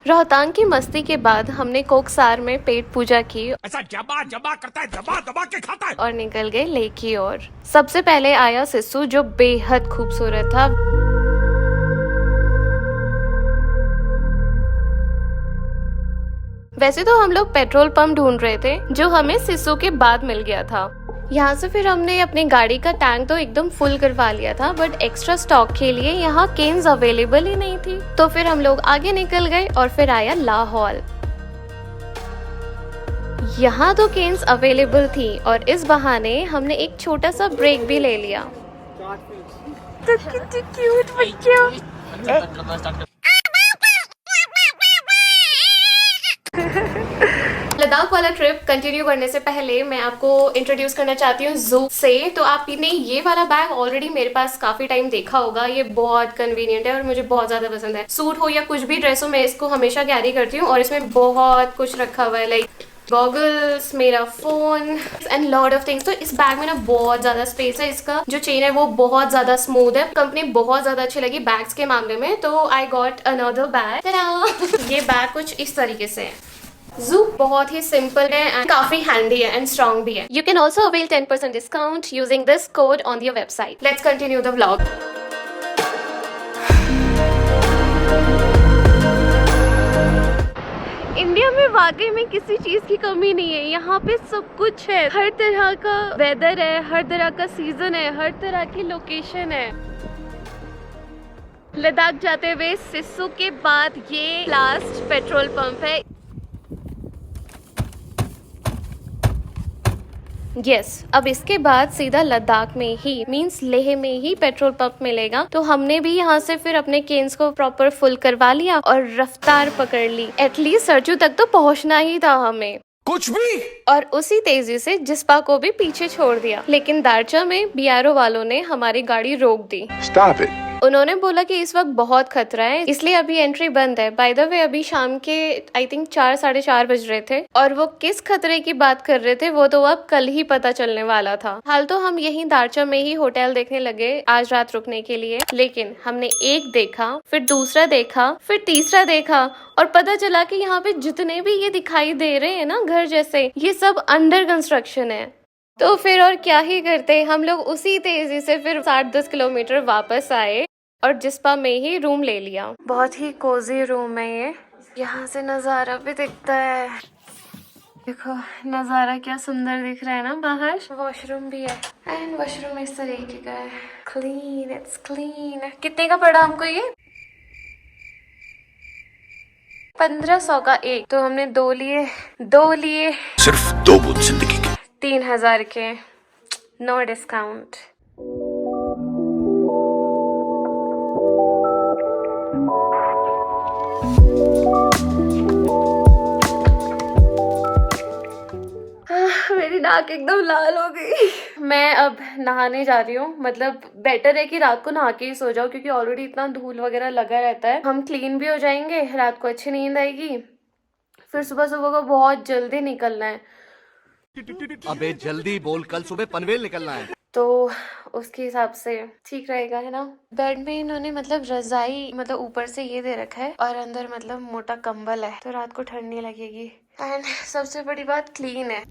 रोहतांग की मस्ती के बाद हमने कोकसार में पेट पूजा की, ऐसा जबा जबा करता है, दबा दबा के खाता है। और निकल गए लेक की ओर। सबसे पहले आया सिस्सू, जो बेहद खूबसूरत था। वैसे तो हम लोग पेट्रोल पंप ढूंढ रहे थे, जो हमें सिस्सू के बाद मिल गया था। यहाँ से फिर हमने अपनी गाड़ी का टैंक तो एकदम फुल करवा लिया था, बट एक्स्ट्रा स्टॉक के लिए यहाँ केन्स अवेलेबल ही नहीं थी। तो फिर हम लोग आगे निकल गए और फिर आया लाहौल। यहाँ तो केन्स अवेलेबल थी और इस बहाने हमने एक छोटा सा ब्रेक भी ले लिया। तो कितने क्यूट बच्चे। लद्दाख वाला ट्रिप कंटिन्यू करने से पहले मैं आपको इंट्रोड्यूस करना चाहती हूँ जू से। तो आपने ये वाला बैग ऑलरेडी मेरे पास काफी टाइम देखा होगा। ये बहुत कन्वीनियंट है और मुझे बहुत ज्यादा पसंद है। सूट हो या कुछ भी ड्रेस हो, मैं इसको हमेशा कैरी करती हूँ और इसमें बहुत कुछ रखा हुआ है, लाइक गॉगल्स, मेरा phone and lot of things. तो इस बैग में ना बहुत ज्यादा स्पेस है। इसका जो चेन है वो बहुत ज्यादा स्मूथ है। कंपनी बहुत ज्यादा अच्छी लगी बैग्स के मामले में, तो आई गॉट अनदर बैग। ये बैग कुछ इस तरीके से है। जू बहुत ही सिंपल है एंड काफी हैंडी है एंड स्ट्रॉन्ग भी है। You can also avail 10% discount using this code on your website. Let's continue the vlog. India में वाकई में किसी चीज की कमी नहीं है। यहाँ पे सब कुछ है, हर तरह का वेदर है, हर तरह का सीजन है, हर तरह की लोकेशन है। लद्दाख जाते हुए सिस्सू के बाद ये लास्ट पेट्रोल पंप है। यस, अब इसके बाद सीधा लद्दाख में ही मींस लेह में ही पेट्रोल पंप मिलेगा। तो हमने भी यहाँ से फिर अपने केन्स को प्रॉपर फुल करवा लिया और रफ्तार पकड़ ली। एटलीस्ट सरजू तक तो पहुँचना ही था हमें, कुछ भी। और उसी तेजी से जिस्पा को भी पीछे छोड़ दिया। लेकिन दारचा में बीआरओ वालों ने हमारी गाड़ी रोक दी। Stop it. उन्होंने बोला कि इस वक्त बहुत खतरा है, इसलिए अभी एंट्री बंद है। बाय द वे अभी शाम के आई थिंक 4 साढ़े 4 बज रहे थे और वो किस खतरे की बात कर रहे थे वो तो अब कल ही पता चलने वाला था। हाल तो हम यहीं दारचा में ही होटल देखने लगे आज रात रुकने के लिए। लेकिन हमने एक देखा, फिर दूसरा देखा, फिर तीसरा देखा और पता चला कि यहाँ पे जितने भी ये दिखाई दे रहे हैं ना घर जैसे, ये सब अंडर कंस्ट्रक्शन है। तो फिर और क्या ही करते, हम लोग उसी तेजी से फिर 8-10 किलोमीटर वापस आए और जिस्पा में ही रूम ले लिया। बहुत ही कोजी रूम है ये। यहाँ से नज़ारा भी दिखता है। देखो नज़ारा क्या सुंदर दिख रहा है ना बाहर। वॉशरूम भी है एंड वॉशरूम इस तरीके का है, क्लीन, इट्स क्लीन। कितने का पड़ा हमको ये? 1500 का एक। तो हमने दो लिए सिर्फ 2 बूथ जिंदगी के, 3000 के, नो डिस्काउंट। मेरी नाक एकदम लाल हो गई। मैं अब नहाने जा रही हूँ। मतलब बेटर है कि रात को नहा के ही सो जाओ, क्योंकि ऑलरेडी इतना धूल वगैरह लगा रहता है। हम क्लीन भी हो जाएंगे, रात को अच्छी नींद आएगी, फिर सुबह सुबह को बहुत जल्दी निकलना है। अबे जल्दी बोल, कल सुबह पनवेल निकलना है। तो उसके हिसाब से ठीक रहेगा, है ना। बेड में इन्होंने मतलब रजाई मतलब ऊपर से ये दे रखा है और अंदर मतलब मोटा कंबल है, तो रात को ठंड नहीं लगेगी। एंड सबसे बड़ी बात, क्लीन है।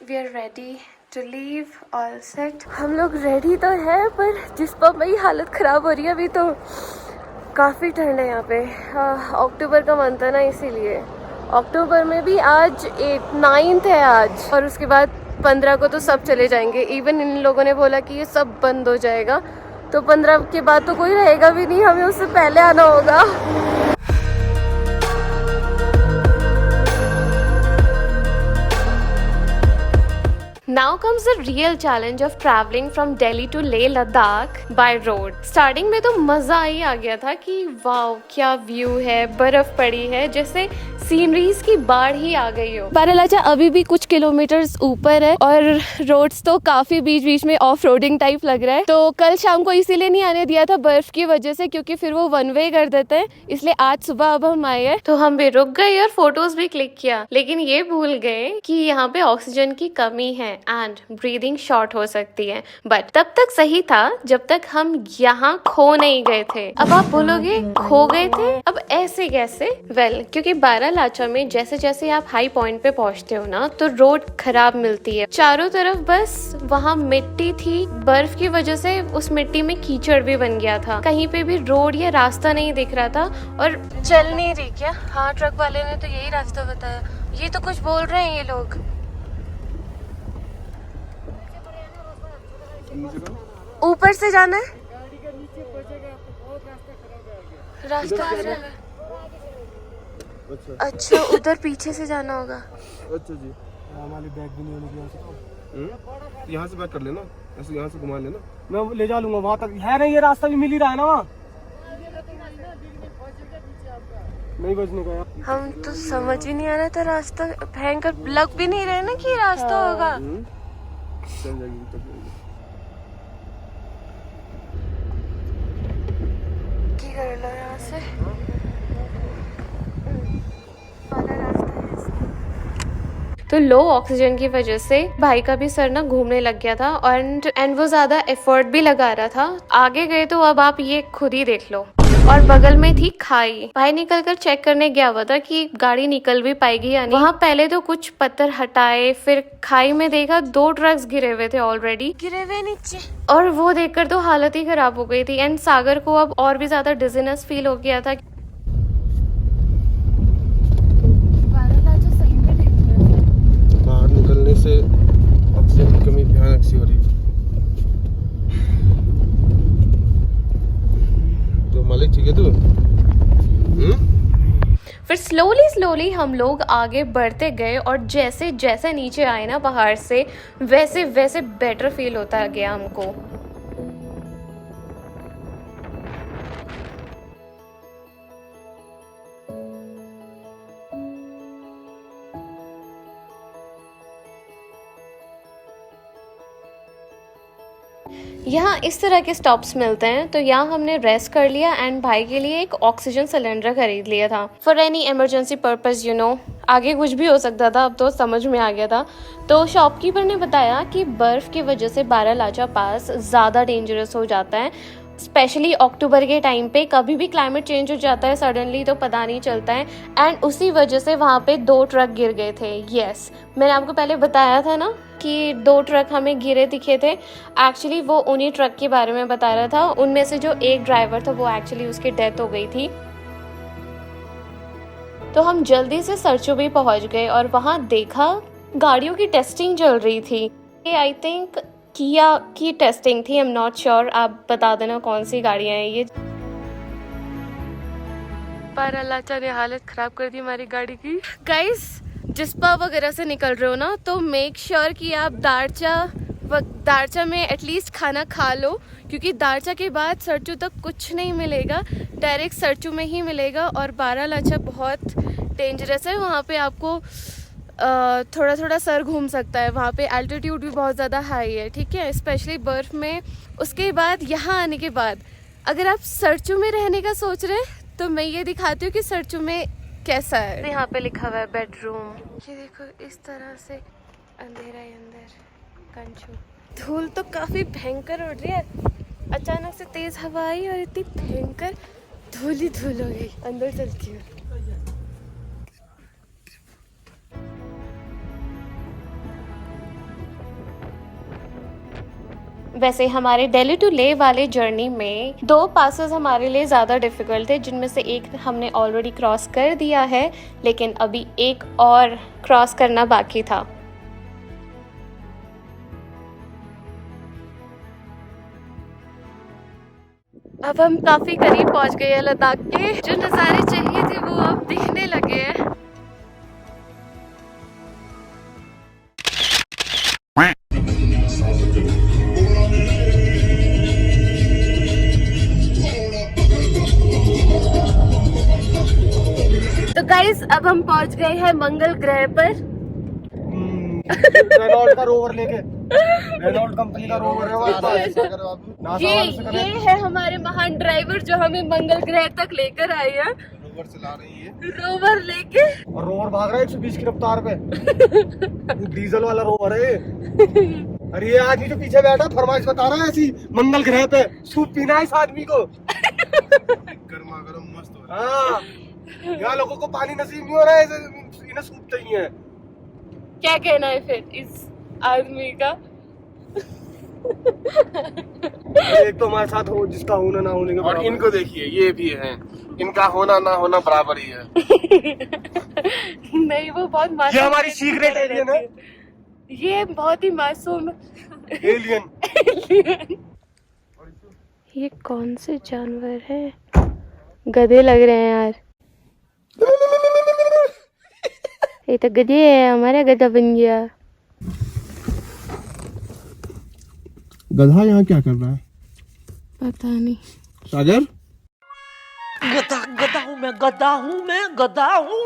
We are ready to leave, all set। हम लोग रेडी तो है, पर जिस पर मेरी हालत खराब हो रही है अभी। तो काफ़ी ठंड है यहाँ पे। अक्टूबर का मंथ है ना, इसीलिए। अक्टूबर में भी आज 9th है आज, और उसके बाद 15 को तो सब चले जाएंगे। इवन इन लोगों ने बोला कि ये सब बंद हो जाएगा, तो 15 के बाद तो कोई रहेगा भी नहीं, हमें उससे पहले आना होगा। Now comes the real challenge of traveling from Delhi to Leh Ladakh by road. Starting में तो मजा ही आ गया था कि वाओ क्या व्यू है, बर्फ पड़ी है, जैसे सीनरीज की बाढ़ ही आ गई हो। बारालाचा अभी भी कुछ किलोमीटर्स ऊपर है और रोड्स तो काफी बीच बीच में ऑफ रोडिंग टाइप लग रहा है। तो कल शाम को इसीलिए नहीं आने दिया था बर्फ की वजह से, क्योंकि फिर वो वन वे कर देते हैं, इसलिए आज सुबह अब हम आए हैं। तो हम भी रुक गए और फोटोज भी क्लिक किया, लेकिन ये भूल गए कि यहाँ पे ऑक्सीजन की कमी है एंड ब्रीदिंग शॉर्ट हो सकती है। बट तब तक सही था जब तक हम यहाँ खो नहीं गए थे। अब आप बोलोगे खो गए थे, अब ऐसे कैसे? वेल, क्योंकि बारालाचा में जैसे जैसे आप हाई पॉइंट पे पहुँचते हो ना, तो रोड खराब मिलती है। चारों तरफ बस वहाँ मिट्टी थी, बर्फ की वजह से उस मिट्टी में कीचड़ भी बन गया था। कहीं पे भी रोड या रास्ता नहीं दिख रहा था और चल नहीं रही क्या? हाँ, ट्रक वाले ने तो यही रास्ता बताया। ये तो कुछ बोल रहे हैं ये लोग। ऊपर से जाना है, रास्ता खराब है। अच्छा, उधर पीछे से जाना होगा। अच्छा जी, हमारी बैग भी नहीं होगी। यहाँ से बैग कर लेना, ऐसे यहाँ से घुमा लेना, मैं ले जा लूंगा वहाँ तक। है नहीं, ये रास्ता भी मिल ही रहा है ना वहाँ, नहीं बचने का यार। हम तो समझ ही नहीं आ रहा था रास्ता, भयंकर लग भी नहीं रहे ना कि रास्ता होगा। चल जाएगी, चल जाएगी। की कर लो यहाँ से, वाला रास्ता है इसका। तो लो ऑक्सीजन की वजह से भाई का भी सर ना घूमने लग गया था एंड वो ज्यादा एफर्ट भी लगा रहा था। आगे गए तो अब आप ये खुद ही देख लो। और बगल में थी खाई। भाई निकल कर चेक करने गया हुआ था कि गाड़ी निकल भी पाएगी या नहीं। वहाँ पहले तो कुछ पत्थर हटाए, फिर खाई में देखा 2 ट्रक्स गिरे हुए थे, ऑलरेडी गिरे हुए नीचे, और वो देखकर तो हालत ही खराब हो गई थी। एंड सागर को अब और भी ज्यादा डिजीनेस फील हो गया था। बाहर निकलने से ऑक्सीजन की कमी भयानक सी हो रही है। तो मालिक ठीक है तू? फिर स्लोली हम लोग आगे बढ़ते गए और जैसे जैसे नीचे आए ना पहाड़ से, वैसे वैसे बेटर फील होता गया हमको। यहाँ इस तरह के स्टॉप्स मिलते हैं, तो यहाँ हमने रेस्ट कर लिया एंड भाई के लिए एक ऑक्सीजन सिलेंडर खरीद लिया था for any emergency purpose, you know. आगे कुछ भी हो सकता था, अब तो समझ में आ गया था। तो शॉपकीपर ने बताया कि बर्फ़ की वजह से बारालाचा पास ज़्यादा डेंजरस हो जाता है, स्पेशली अक्टूबर के टाइम पे। कभी भी क्लाइमेट चेंज हो जाता है सडनली, तो पता नहीं चलता है। एंड उसी वजह से वहाँ पे 2 ट्रक गिर गए थे। यस, मैंने आपको पहले बताया था ना कि 2 ट्रक हमें गिरे दिखे थे। एक्चुअली वो उन्हीं ट्रक के बारे में बता रहा था। उनमें से जो एक ड्राइवर था वो एक्चुअली उसकी डेथ हो गई थी। तो हम जल्दी से सरचू भी पहुँच गए और वहाँ देखा गाड़ियों की टेस्टिंग चल रही थी। आई थिंक किया की टेस्टिंग थी, आई एम नॉट श्योर। आप बता देना कौन सी गाड़ियाँ हैं ये। बारालाचा ने हालत खराब कर दी हमारी गाड़ी की। गाइस, जिस्पा वगैरह से निकल रहे हो ना, तो मेक श्योर कि आप दारचा में एटलीस्ट खाना खा लो, क्योंकि दारचा के बाद सरचू तक कुछ नहीं मिलेगा, डायरेक्ट सरचू में ही मिलेगा। और बारालाचा बहुत डेंजरस है, वहाँ पे आपको थोड़ा थोड़ा सर घूम सकता है। वहाँ पे एल्टीट्यूड भी बहुत ज़्यादा हाई है, ठीक है, स्पेशली बर्फ़ में। उसके बाद यहाँ आने के बाद अगर आप सरचू में रहने का सोच रहे हैं, तो मैं ये दिखाती हूँ कि सरचू में कैसा है। यहाँ पे लिखा हुआ है बेडरूम। ये देखो, इस तरह से अंधेरा ही अंदर, कंचू। धूल तो काफ़ी भयंकर उड़ रही है। अचानक से तेज़ हवा आई और इतनी भयंकर धूल ही धूल हो गई। अंदर चलती हूँ। वैसे हमारे दिल्ली टू लेह वाले जर्नी में 2 पासेस हमारे लिए ज़्यादा डिफ़िकल्ट थे, जिनमें से एक हमने ऑलरेडी क्रॉस कर दिया है, लेकिन अभी एक और क्रॉस करना बाकी था। अब हम काफ़ी करीब पहुंच गए हैं लद्दाख के। जो नज़ारे चाहिए थे वो अब दिखने लगे हैं। अब हम पहुंच गए हैं मंगल ग्रह पर। रेनॉल्ट का रोवर लेके, रेनॉल्ट कंपनी का रोवर है वो। ये है हमारे महान ड्राइवर जो हमें मंगल ग्रह तक लेकर आए हैं। रोवर चला रही है, रोवर लेके, और रोवर भाग रहा है 120 की रफ्तार पे। वो डीजल वाला रोवर है। अरे ये आदमी जो पीछे बैठा फरमाइश बता रहा है ऐसी, मंगल ग्रह पे सूप पीना है इस आदमी को। गर्मा गर्म मस्त हो रहा है। हाँ, यहाँ लोगों को पानी नसीब नहीं हो रहा है, इन्हें सूप चाहिए। क्या कहना है फिर इस आदमी का? एक तो हमारे साथ हो जिसका होना ना होने के, और इनको देखिए, ये भी है, इनका होना ना होना बराबर ही है। नहीं, वो बहुत मासूम। ये हमारी सीक्रेट एलियन है। ये बहुत ही मासूम एलियन। ये कौन से जानवर है? गधे लग रहे हैं यार। ये तो गधे है, हमारा गधा बन गया। गधा यहाँ क्या कर रहा है? पता नहीं। सागर, गधा हूँ।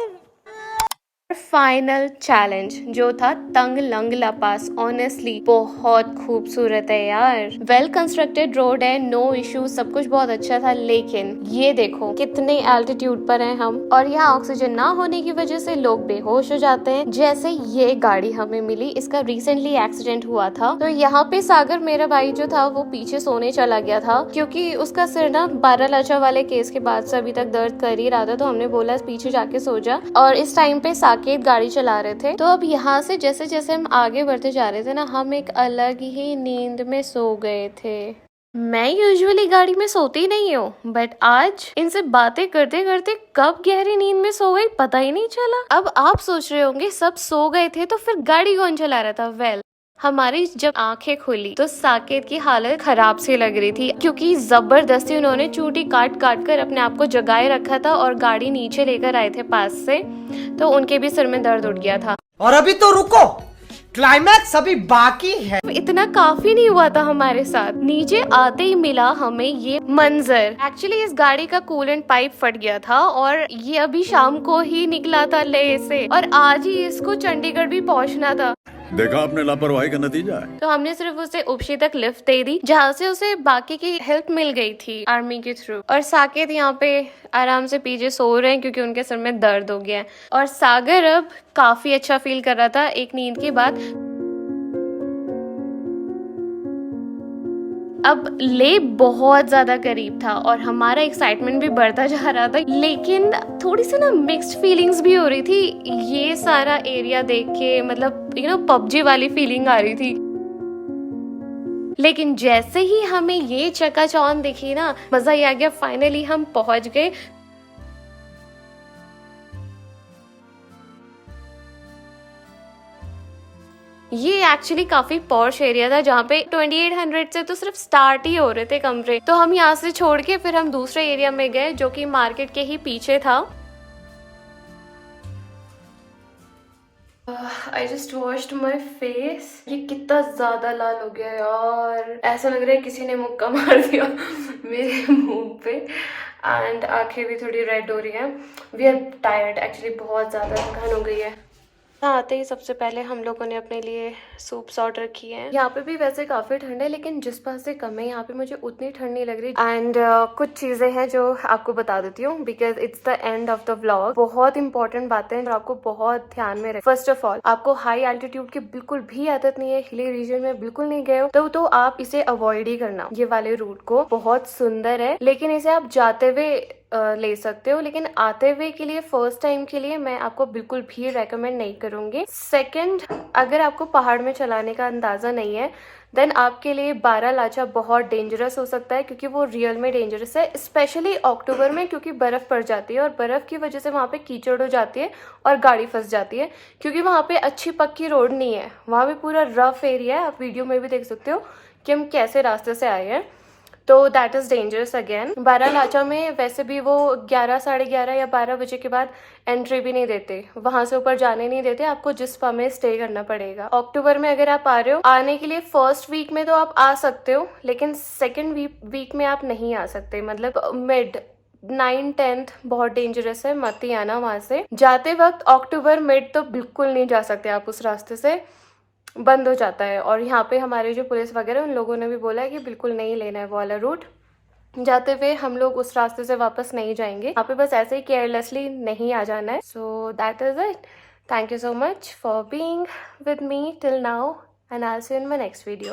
फाइनल चैलेंज जो था तंग लंग ला पास, ऑनेस्टली बहुत खूबसूरत है यार। वेल कंस्ट्रक्टेड रोड है, नो इशू, सब कुछ बहुत अच्छा था। लेकिन ये देखो कितने एल्टीट्यूड पर हैं हम, और यहाँ ऑक्सीजन ना होने की वजह से लोग बेहोश हो जाते हैं। जैसे ये गाड़ी हमें मिली, इसका रिसेंटली एक्सीडेंट हुआ था। तो यहाँ पे सागर मेरा भाई जो था वो पीछे सोने चला गया था, क्योंकि उसका सिर ना बारालाचा वाले केस के बाद से अभी तक दर्द कर ही रहा था। तो हमने बोला पीछे जाके सो जा, और इस टाइम पे साकेत गाड़ी चला रहे थे। तो अब यहाँ से जैसे जैसे हम आगे बढ़ते जा रहे थे ना, हम एक अलग ही नींद में सो गए थे। मैं यूजुअली गाड़ी में सोती नहीं हूँ, बट आज इनसे बातें करते करते कब गहरी नींद में सो गई पता ही नहीं चला। अब आप सोच रहे होंगे सब सो गए थे तो फिर गाड़ी कौन चला रहा था? वेल, हमारी जब आंखें खुली तो साकेत की हालत खराब सी लग रही थी, क्योंकि जबरदस्ती उन्होंने चूटी काट काट कर अपने आप को जगाए रखा था और गाड़ी नीचे लेकर आए थे पास से, तो उनके भी सिर में दर्द उठ गया था। और अभी तो रुको, क्लाइमैक्स अभी बाकी है। इतना काफी नहीं हुआ था हमारे साथ, नीचे आते ही मिला हमें ये मंजर। एक्चुअली इस गाड़ी का कूलेंट पाइप फट गया था और ये अभी शाम को ही निकला था लेह से, और आज ही इसको चंडीगढ़ भी पहुंचना था। देखा आपने लापरवाही का नतीजा है। तो हमने सिर्फ उसे उपशी तक लिफ्ट दे दी, जहाँ से उसे बाकी की हेल्प मिल गई थी आर्मी के थ्रू। और साकेत यहाँ पे आराम से पीछे सो रहे हैं क्योंकि उनके सर में दर्द हो गया है। और सागर अब काफी अच्छा फील कर रहा था एक नींद के बाद। अब ले बहुत ज्यादा करीब था और हमारा एक्साइटमेंट भी बढ़ता जा रहा था, लेकिन थोड़ी सी ना मिक्स्ड फीलिंग्स भी हो रही थी। ये सारा एरिया देख के मतलब पबजी वाली फीलिंग आ रही थी। लेकिन जैसे ही हमें ये चकाचौंध दिखी ना, मजा ही आ गया। फाइनली हम पहुंच गए। ये एक्चुअली काफी पॉश एरिया था जहाँ पे 2800 से तो सिर्फ स्टार्ट ही हो रहे थे कमरे। तो हम यहाँ से छोड़ के फिर हम दूसरे एरिया में गए जो कि मार्केट के ही पीछे था। I just washed my face। ये कितना ज्यादा लाल हो गया यार, ऐसा लग रहा है किसी ने मुक्का मार दिया मेरे मुंह पे। एंड आंखें भी थोड़ी रेड हो रही हैं। वी आर टायर्ड एक्चुअली, बहुत ज्यादा थकान हो गई है। आते ही सबसे पहले हम लोगों ने अपने लिए सूप्स ऑर्डर किए हैं। यहाँ पे भी वैसे काफी ठंड है, लेकिन जिस बात से कम है यहाँ पे मुझे उतनी ठंड नहीं लग रही। एंड कुछ चीजें हैं जो आपको बता देती हूँ, because it's the end of the vlog. बहुत इंपॉर्टेंट बातें हैं और आपको बहुत ध्यान में रखें। फर्स्ट ऑफ ऑल, आपको हाई एल्टीट्यूड की बिल्कुल भी आदत नहीं है, हिली रीजन में बिल्कुल नहीं गए हो तो आप इसे अवॉइड ही करना। ये वाले रूट को बहुत सुंदर है, लेकिन इसे आप जाते हुए ले सकते हो, लेकिन आते हुए के लिए फर्स्ट टाइम के लिए मैं आपको बिल्कुल भी रेकमेंड नहीं करूंगी। सेकंड, अगर आपको पहाड़ में चलाने का अंदाजा नहीं है देन आपके लिए बारालाचा बहुत डेंजरस हो सकता है, क्योंकि वो रियल में डेंजरस है, स्पेशली अक्टूबर में, क्योंकि बर्फ पड़ जाती है और बर्फ की वजह से वहाँ पे कीचड़ हो जाती है और गाड़ी फंस जाती है, क्योंकि वहाँ पे अच्छी पक्की रोड नहीं है। वहाँ पे पूरा रफ एरिया है, आप वीडियो में भी देख सकते हो कि हम कैसे रास्ते से आए हैं। तो that is dangerous again. Baralacha में वैसे भी वो 11, साढ़े 11 या 12 बजे के बाद एंट्री भी नहीं देते, वहां से ऊपर जाने नहीं देते, आपको जिस पा में स्टे करना पड़ेगा। अक्टूबर में अगर आप आ रहे हो, आने के लिए फर्स्ट वीक में तो आप आ सकते हो, लेकिन सेकेंड वीक में आप नहीं आ सकते, मतलब 9-10 बहुत डेंजरस है, मत ही आना वहां से। जाते वक्त अक्टूबर मिड तो बिल्कुल नहीं जा सकते आप उस रास्ते से, बंद हो जाता है। और यहाँ पे हमारे जो पुलिस वगैरह उन लोगों ने भी बोला है कि बिल्कुल नहीं लेना है वो वाला रूट। जाते हुए हम लोग उस रास्ते से वापस नहीं जाएंगे, यहाँ पे बस ऐसे ही केयरलेसली नहीं आ जाना है। So that is it. Thank you so much for being with me till now, and I'll see you in my next video.